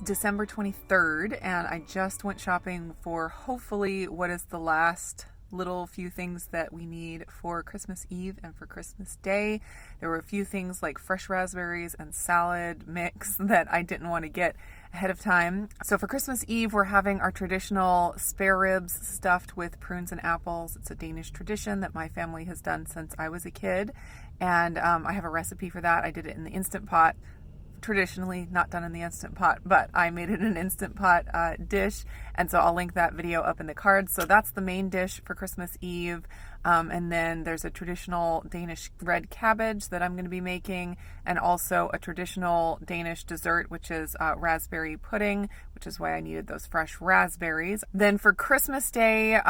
December 23rd, and I just went shopping for hopefully what is the last little few things that we need for Christmas Eve and for Christmas Day. There were a few things like fresh raspberries and salad mix that I didn't want to get ahead of time. So for Christmas Eve, we're having our traditional spare ribs stuffed with prunes and apples. It's a Danish tradition that my family has done since I was a kid, and I have a recipe for that. I did it in the Instant Pot. Traditionally not done in the Instant Pot, but I made it an Instant Pot dish, and so I'll link that video up in the cards. So that's the main dish for Christmas Eve, and then there's a traditional Danish red cabbage that I'm going to be making, and also a traditional Danish dessert, which is raspberry pudding, which is why I needed those fresh raspberries. Then for Christmas Day,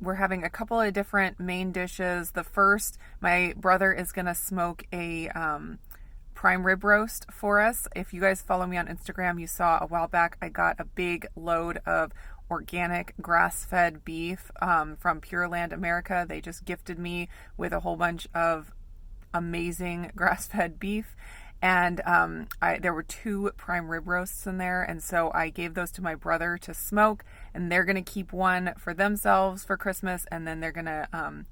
we're having a couple of different main dishes. The first, my brother is going to smoke a prime rib roast for us. If you guys follow me on Instagram, you saw a while back I got a big load of organic grass-fed beef from Pure Land America. They just gifted me with a whole bunch of amazing grass-fed beef, and there were 2 prime rib roasts in there, and so I gave those to my brother to smoke, and they're going to keep one for themselves for Christmas, and then they're going to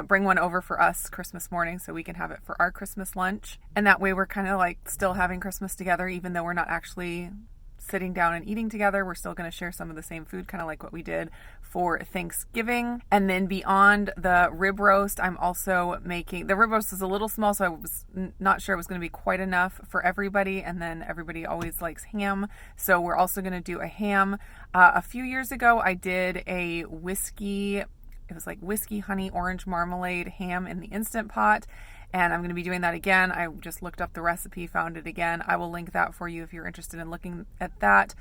bring one over for us Christmas morning so we can have it for our Christmas lunch. And that way we're kind of like still having Christmas together, even though we're not actually sitting down and eating together. We're still going to share some of the same food, kind of like what we did for Thanksgiving. And then beyond the rib roast, I'm also making, the rib roast is a little small, so I was not sure it was going to be quite enough for everybody. And then everybody always likes ham, so we're also going to do a ham. A few years ago, I did a it was like whiskey, honey, orange marmalade ham in the Instant Pot, and I'm going to be doing that again. I just looked up the recipe, found it again. I will link that for you if you're interested in looking at that.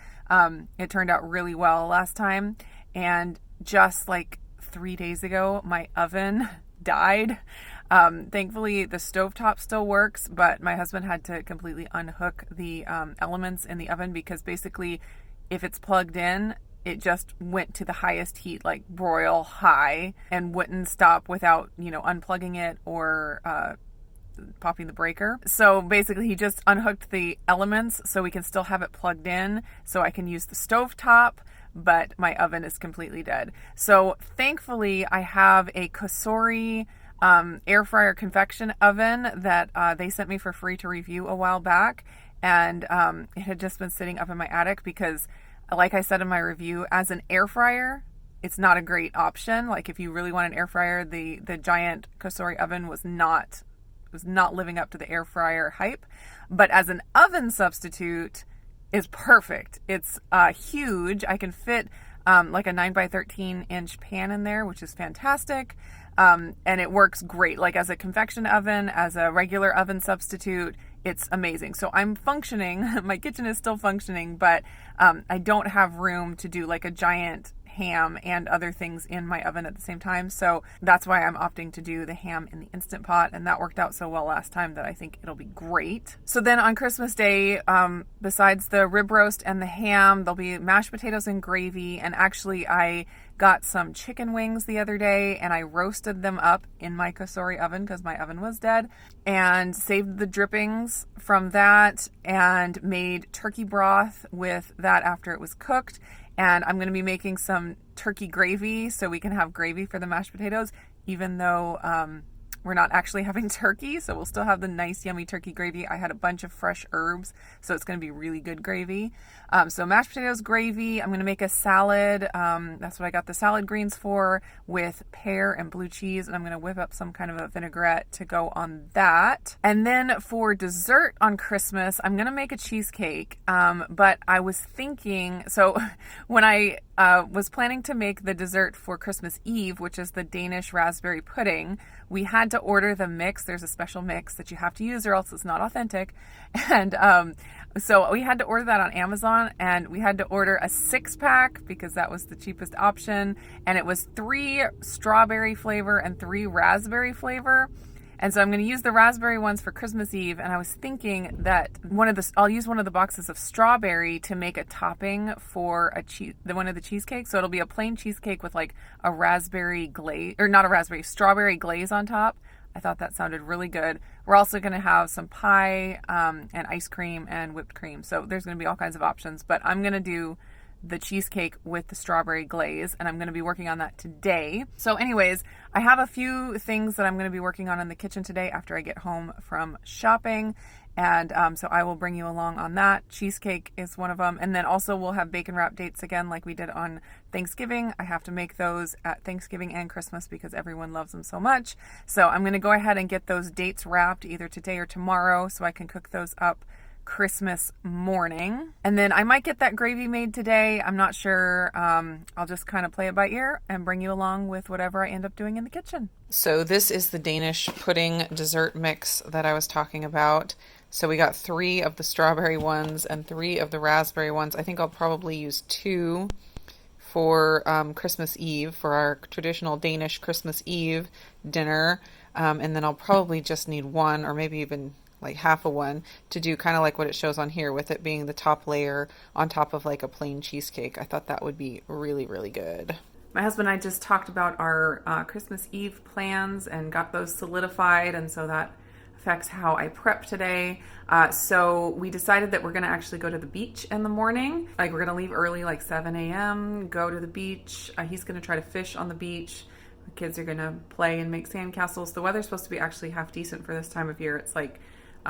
It turned out really well last time, and just like 3 days ago, my oven died. Thankfully, the stovetop still works, but my husband had to completely unhook the elements in the oven because basically, if it's plugged in, it just went to the highest heat, like broil high, and wouldn't stop without, unplugging it or popping the breaker. So basically he just unhooked the elements so we can still have it plugged in so I can use the stovetop, but my oven is completely dead. So thankfully I have a Cosori air fryer convection oven that they sent me for free to review a while back, and it had just been sitting up in my attic because, like I said in my review, as an air fryer, it's not a great option. Like if you really want an air fryer, the giant Cosori oven was not living up to the air fryer hype. But as an oven substitute, is perfect. It's huge. I can fit like a 9x13 inch pan in there, which is fantastic. And it works great. Like as a convection oven, as a regular oven substitute, it's amazing. So I'm functioning. My kitchen is still functioning, but I don't have room to do like a giant ham and other things in my oven at the same time. So that's why I'm opting to do the ham in the Instant Pot, and that worked out so well last time that I think it'll be great. So then on Christmas Day, besides the rib roast and the ham, there'll be mashed potatoes and gravy, and actually I got some chicken wings the other day and I roasted them up in my Cosori oven because my oven was dead, and saved the drippings from that and made turkey broth with that after it was cooked. And I'm going to be making some turkey gravy so we can have gravy for the mashed potatoes, even though we're not actually having turkey. So we'll still have the nice, yummy turkey gravy. I had a bunch of fresh herbs, so it's going to be really good gravy. So mashed potatoes, gravy. I'm going to make a salad. That's what I got the salad greens for, with pear and blue cheese. And I'm going to whip up some kind of a vinaigrette to go on that. And then for dessert on Christmas, I'm going to make a cheesecake. But I was thinking, so when I was planning to make the dessert for Christmas Eve, which is the Danish raspberry pudding, we had to order the mix. There's a special mix that you have to use or else it's not authentic. And so we had to order that on Amazon, and we had to order a 6-pack because that was the cheapest option. And it was 3 strawberry flavor and 3 raspberry flavor. And so I'm going to use the raspberry ones for Christmas Eve, and I was thinking that I'll use one of the boxes of strawberry to make a topping for one of the cheesecakes. So it'll be a plain cheesecake with like a raspberry glaze, or not a raspberry, strawberry glaze on top. I thought that sounded really good. We're also going to have some pie and ice cream and whipped cream. So there's going to be all kinds of options, but I'm going to do the cheesecake with the strawberry glaze, and I'm going to be working on that today. So anyways, I have a few things that I'm going to be working on in the kitchen today after I get home from shopping, and so I will bring you along on that. Cheesecake is one of them, and then also we'll have bacon wrap dates again like we did on Thanksgiving. I have to make those at Thanksgiving and Christmas because everyone loves them so much. So I'm going to go ahead and get those dates wrapped either today or tomorrow so I can cook those up Christmas morning. And then I might get that gravy made today. I'm not sure. I'll just kind of play it by ear and bring you along with whatever I end up doing in the kitchen. So this is the Danish pudding dessert mix that I was talking about. So we got 3 of the strawberry ones and 3 of the raspberry ones. I think I'll probably use 2 for Christmas Eve, for our traditional Danish Christmas Eve dinner. And then I'll probably just need 1 or maybe even like half of 1 to do kind of like what it shows on here, with it being the top layer on top of like a plain cheesecake. I thought that would be really, really good. My husband and I just talked about our Christmas Eve plans and got those solidified, and so that affects how I prep today. So we decided that we're going to actually go to the beach in the morning. Like, we're going to leave early, like 7 a.m., go to the beach. He's going to try to fish on the beach. The kids are going to play and make sandcastles. The weather's supposed to be actually half decent for this time of year. It's like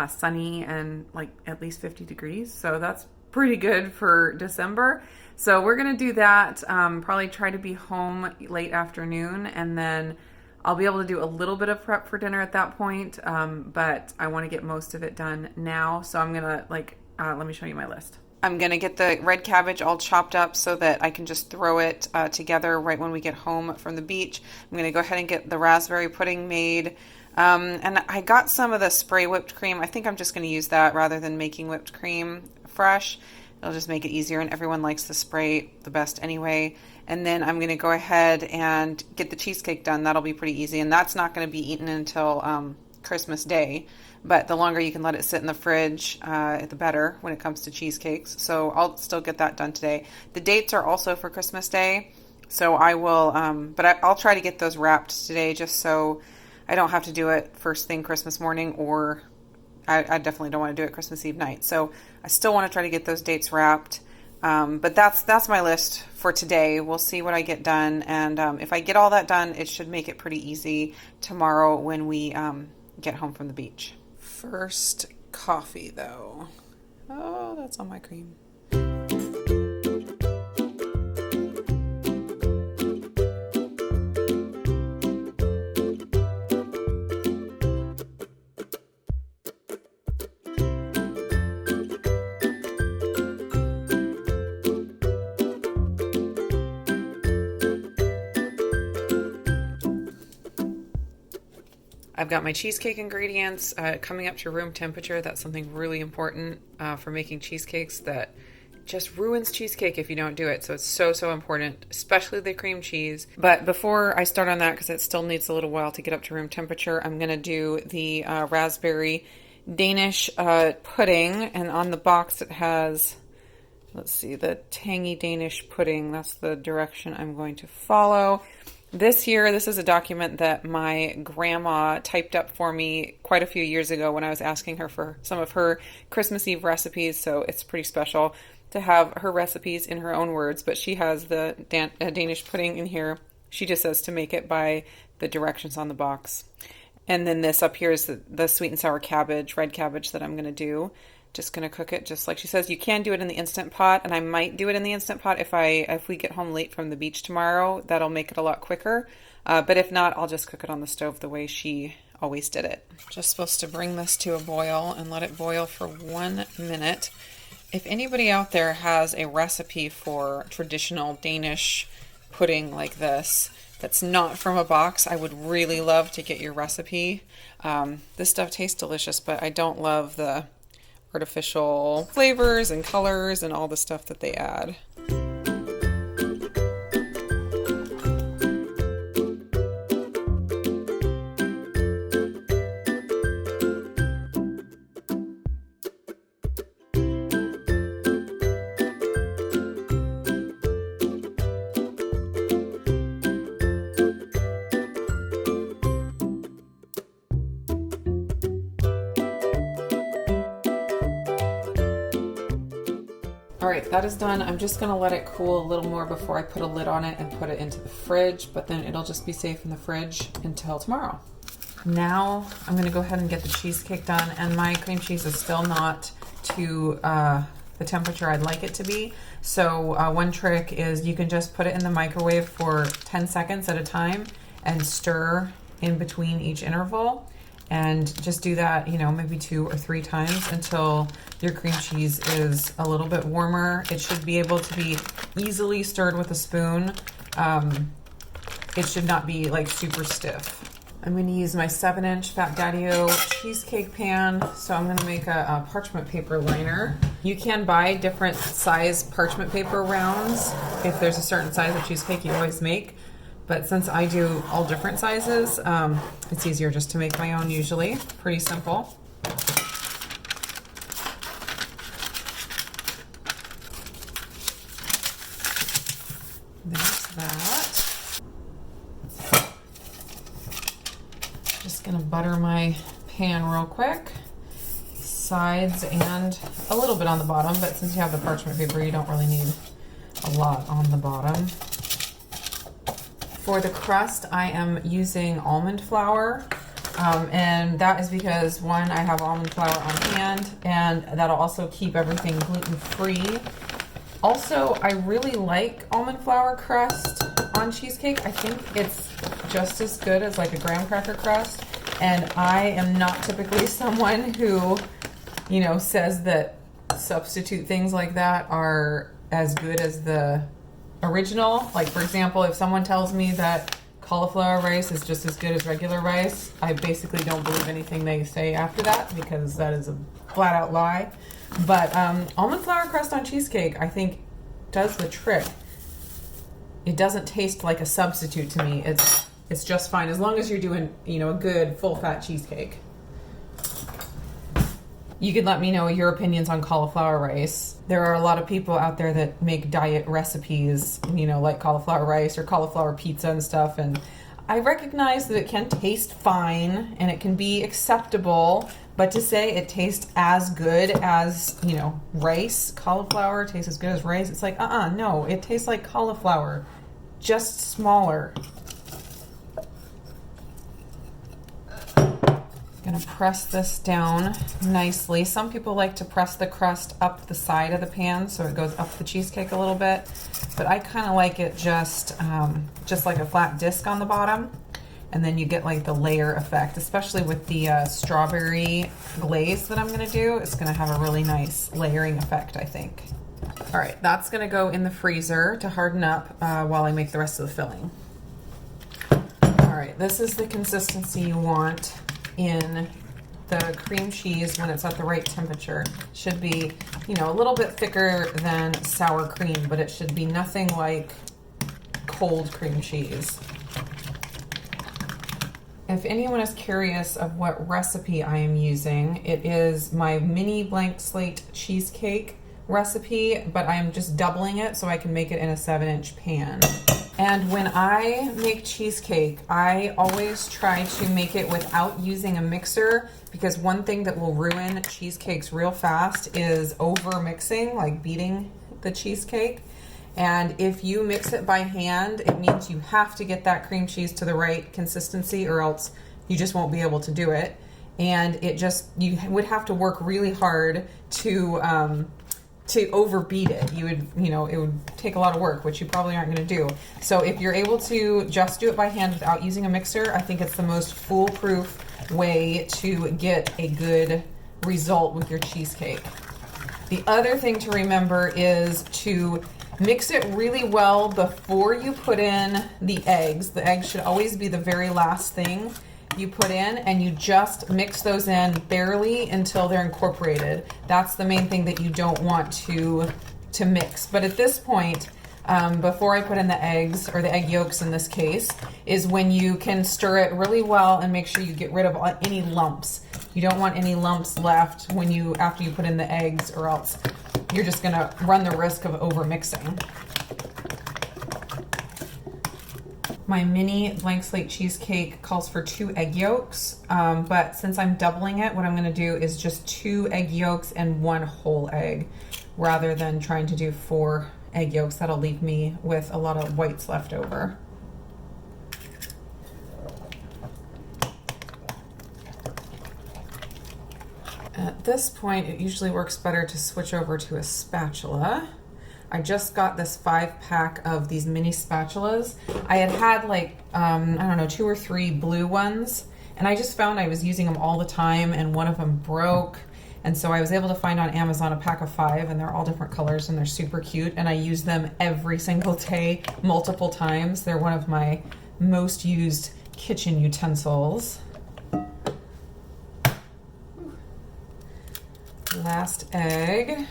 sunny and like at least 50 degrees. So that's pretty good for December. So we're going to do that. Probably try to be home late afternoon, and then I'll be able to do a little bit of prep for dinner at that point. But I want to get most of it done now. So I'm going to let me show you my list. I'm going to get the red cabbage all chopped up so that I can just throw it together right when we get home from the beach. I'm going to go ahead and get the raspberry pudding made. And I got some of the spray whipped cream. I think I'm just going to use that rather than making whipped cream fresh. It'll just make it easier, and everyone likes the spray the best anyway. And then I'm going to go ahead and get the cheesecake done. That'll be pretty easy, and that's not going to be eaten until Christmas Day. But the longer you can let it sit in the fridge, the better when it comes to cheesecakes. So I'll still get that done today. The dates are also for Christmas Day, so I will, I'll try to get those wrapped today just so I don't have to do it first thing Christmas morning, or I definitely don't want to do it Christmas Eve night. So I still want to try to get those dates wrapped. But that's my list for today. We'll see what I get done. And if I get all that done, it should make it pretty easy tomorrow when we get home from the beach. First, coffee though. Oh, that's on my cream. I've got my cheesecake ingredients coming up to room temperature. That's something really important for making cheesecakes that just ruins cheesecake if you don't do it. So it's so important, especially the cream cheese. But before I start on that, because it still needs a little while to get up to room temperature, I'm going to do the raspberry Danish pudding. And on the box it has, let's see, the tangy Danish pudding. That's the direction I'm going to follow. This is a document that my grandma typed up for me quite a few years ago when I was asking her for some of her Christmas Eve recipes, so it's pretty special to have her recipes in her own words, but she has the Danish pudding in here. She just says to make it by the directions on the box. And then this up here is the sweet and sour cabbage, red cabbage that I'm going to do. Just going to cook it just like she says. You can do it in the Instant Pot, and I might do it in the Instant Pot if we get home late from the beach tomorrow. That'll make it a lot quicker. But if not, I'll just cook it on the stove the way she always did it. Just supposed to bring this to a boil and let it boil for 1 minute. If anybody out there has a recipe for traditional Danish pudding like this that's not from a box, I would really love to get your recipe. This stuff tastes delicious, but I don't love the artificial flavors and colors and all the stuff that they add. right, that is done. I'm just gonna let it cool a little more before I put a lid on it and put it into the fridge, but then it'll just be safe in the fridge until tomorrow. Now I'm gonna go ahead and get the cheesecake done, and my cream cheese is still not to the temperature I'd like it to be. So one trick is you can just put it in the microwave for 10 seconds at a time and stir in between each interval. And just do that, you know, maybe 2 or 3 times until your cream cheese is a little bit warmer. It should be able to be easily stirred with a spoon. It should not be like super stiff. I'm going to use my 7-inch Fat Daddy-O cheesecake pan. So I'm going to make a parchment paper liner. You can buy different size parchment paper rounds. If there's a certain size of cheesecake you always make. But since I do all different sizes, it's easier just to make my own usually. Pretty simple. There's that. Just gonna butter my pan real quick. Sides and a little bit on the bottom, but since you have the parchment paper, you don't really need a lot on the bottom. For the crust, I am using almond flour, and that is because, one, I have almond flour on hand, and that'll also keep everything gluten-free. Also, I really like almond flour crust on cheesecake. I think it's just as good as like a graham cracker crust, and I am not typically someone who, you know, says that substitute things like that are as good as the original. Like, for example, if someone tells me that cauliflower rice is just as good as regular rice, I basically don't believe anything they say after that, because that is a flat out lie. But almond flour crust on cheesecake, I think, does the trick. It doesn't taste like a substitute to me. It's just fine as long as you're doing, you know, a good full fat cheesecake. You could let me know your opinions on cauliflower rice. There are a lot of people out there that make diet recipes, you know, like cauliflower rice or cauliflower pizza and stuff. And I recognize that it can taste fine and it can be acceptable, but to say it tastes as good as, you know, rice, cauliflower tastes as good as rice, it's like, no, it tastes like cauliflower, just smaller. Gonna press this down nicely. Some people like to press the crust up the side of the pan so it goes up the cheesecake a little bit, but I kind of like it just like a flat disc on the bottom, and then you get like the layer effect, especially with the strawberry glaze that I'm gonna do. It's gonna have a really nice layering effect, I think. All right, that's gonna go in the freezer to harden up while I make the rest of the filling. All right, this is the consistency you want in the cream cheese when it's at the right temperature. Should be, you know, a little bit thicker than sour cream, but it should be nothing like cold cream cheese. If anyone is curious of what recipe I am using, it is my mini blank slate cheesecake recipe, but I am just doubling it so I can make it in a 7-inch pan. And when I make cheesecake, I always try to make it without using a mixer, because one thing that will ruin cheesecakes real fast is over mixing, like beating the cheesecake. And if you mix it by hand, it means you have to get that cream cheese to the right consistency, or else you just won't be able to do it. And you would have to work really hard to overbeat it. It would take a lot of work, which you probably aren't going to do. So if you're able to just do it by hand without using a mixer, I think it's the most foolproof way to get a good result with your cheesecake. The other thing to remember is to mix it really well before you put in the eggs. The eggs should always be the very last thing you put in, and you just mix those in barely until they're incorporated. That's the main thing that you don't want to mix. But at this point, before I put in the eggs, or the egg yolks in this case, is when you can stir it really well and make sure you get rid of any lumps. You don't want any lumps left after you put in the eggs, or else you're just gonna run the risk of over mixing. My mini blank slate cheesecake calls for 2 egg yolks, but since I'm doubling it, what I'm gonna do is just 2 egg yolks and 1 whole egg. rather than trying to do 4 egg yolks. That'll leave me with a lot of whites left over. At this point, it usually works better to switch over to a spatula. I just got this 5-pack of these mini spatulas. I had like, I don't know, 2 or 3 blue ones, and I just found I was using them all the time, and one of them broke. And so I was able to find on Amazon a pack of 5, and they're all different colors, and they're super cute, and I use them every single day, multiple times. They're one of my most used kitchen utensils. Last egg.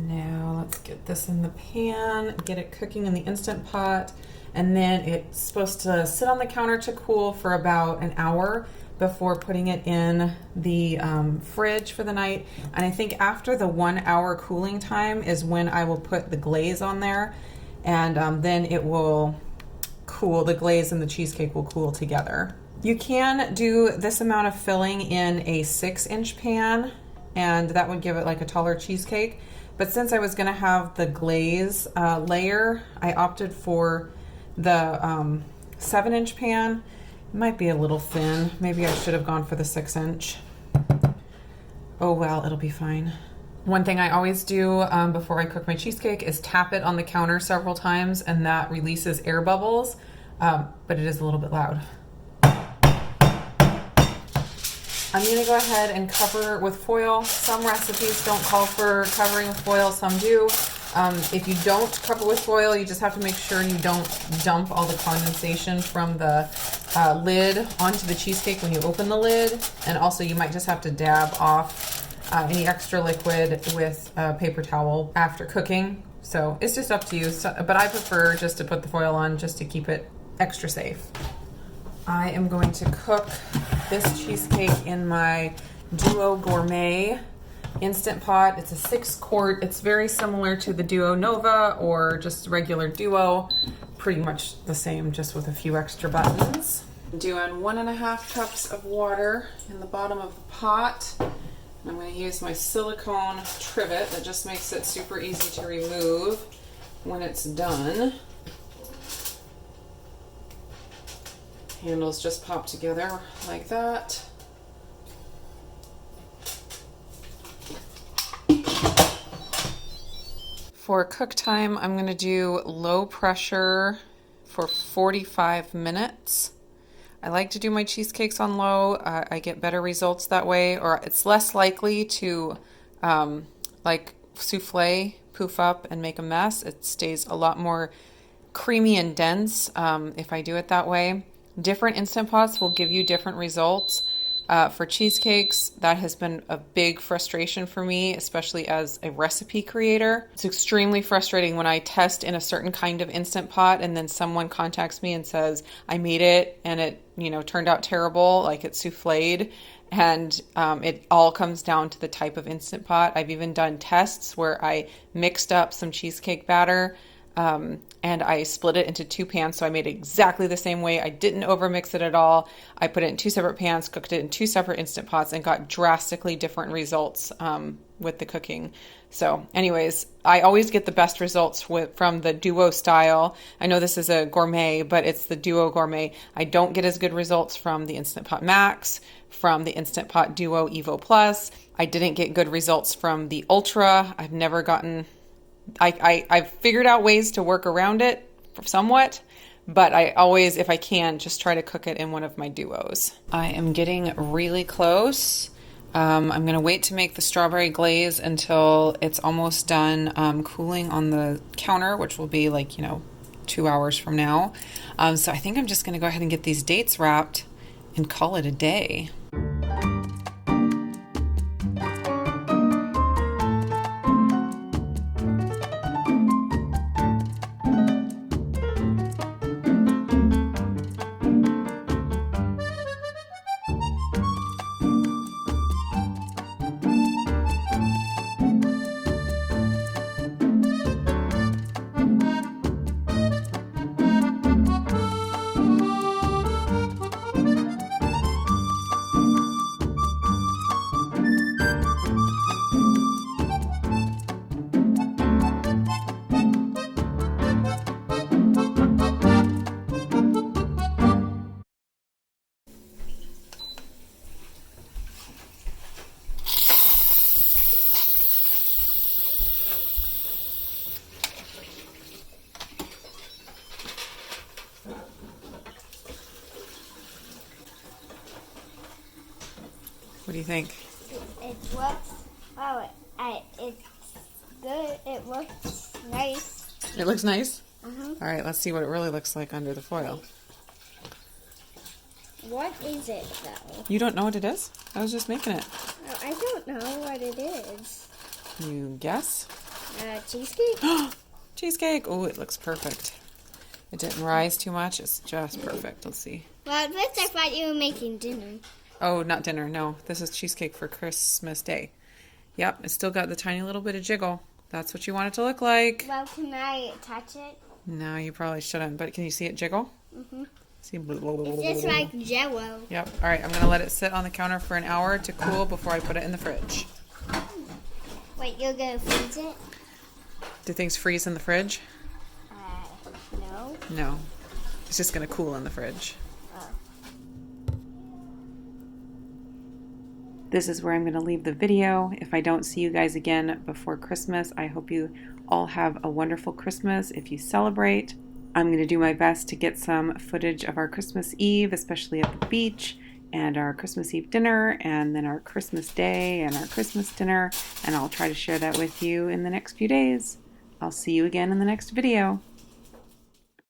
Now let's get this in the pan, get it cooking in the Instant Pot, and then it's supposed to sit on the counter to cool for about an hour before putting it in the fridge for the night. And I think after the 1 hour cooling time is when I will put the glaze on there, and then it will cool. The glaze and the cheesecake will cool together. You can do this amount of filling in a 6-inch pan, and that would give it like a taller cheesecake. But since I was going to have the glaze layer, I opted for the 7-inch pan. It might be a little thin. Maybe I should have gone for the 6-inch. Oh well, it'll be fine. One thing I always do before I cook my cheesecake is tap it on the counter several times, and that releases air bubbles, but it is a little bit loud. I'm going to go ahead and cover with foil. Some recipes don't call for covering with foil, some do. If you don't cover with foil, you just have to make sure you don't dump all the condensation from the lid onto the cheesecake when you open the lid. And also you might just have to dab off any extra liquid with a paper towel after cooking. So it's just up to you. So, but I prefer just to put the foil on just to keep it extra safe. I am going to cook this cheesecake in my Duo Gourmet Instant Pot. It's a 6-quart. It's very similar to the Duo Nova or just regular Duo. Pretty much the same, just with a few extra buttons. I'm doing 1.5 cups of water in the bottom of the pot. I'm going to use my silicone trivet that just makes it super easy to remove when it's done. Handles just pop together like that. For cook time, I'm going to do low pressure for 45 minutes. I like to do my cheesecakes on low. I get better results that way, or it's less likely to like souffle, poof up and make a mess. It stays a lot more creamy and dense if I do it that way. Different Instant Pots will give you different results. For cheesecakes, that has been a big frustration for me, especially as a recipe creator. It's extremely frustrating when I test in a certain kind of Instant Pot and then someone contacts me and says, I made it and it, turned out terrible, like it's souffled. And it all comes down to the type of Instant Pot. I've even done tests where I mixed up some cheesecake batter and I split it into 2 pans, so I made it exactly the same way. I didn't overmix it at all. I put it in 2 separate pans, cooked it in 2 separate Instant Pots, and got drastically different results with the cooking. So anyways, I always get the best results from the Duo style. I know this is a gourmet, but it's the Duo Gourmet. I don't get as good results from the Instant Pot Max, from the Instant Pot Duo Evo Plus. I didn't get good results from the Ultra. I've never gotten... I've figured out ways to work around it somewhat, but I always, if I can, just try to cook it in one of my Duos. I am getting really close. I'm going to wait to make the strawberry glaze until it's almost done cooling on the counter, which will be 2 hours from now. So I think I'm just going to go ahead and get these dates wrapped and call it a day. do you think? It looks, it's good. It looks nice. It looks nice? Mm-hmm. All right, let's see what it really looks like under the foil. What is it, though? You don't know what it is? I was just making it. I don't know what it is. You guess? Cheesecake? Cheesecake. Oh, it looks perfect. It didn't rise too much. It's just perfect. Let's see. Well, at first I thought you were making dinner. Oh, not dinner. No, this is cheesecake for Christmas Day. Yep, it's still got the tiny little bit of jiggle. That's what you want it to look like. Well, can I touch it? No, you probably shouldn't. But can you see it jiggle? Mm-hmm. See? It's just like Jell-O. Yep. All right, I'm going to let it sit on the counter for an hour to cool before I put it in the fridge. Wait, you're going to freeze it? Do things freeze in the fridge? No. No. It's just going to cool in the fridge. Oh. This is where I'm going to leave the video. If I don't see you guys again before Christmas, I hope you all have a wonderful Christmas if you celebrate. I'm going to do my best to get some footage of our Christmas Eve, especially at the beach, and our Christmas Eve dinner, and then our Christmas Day and our Christmas dinner, and I'll try to share that with you in the next few days. I'll see you again in the next video.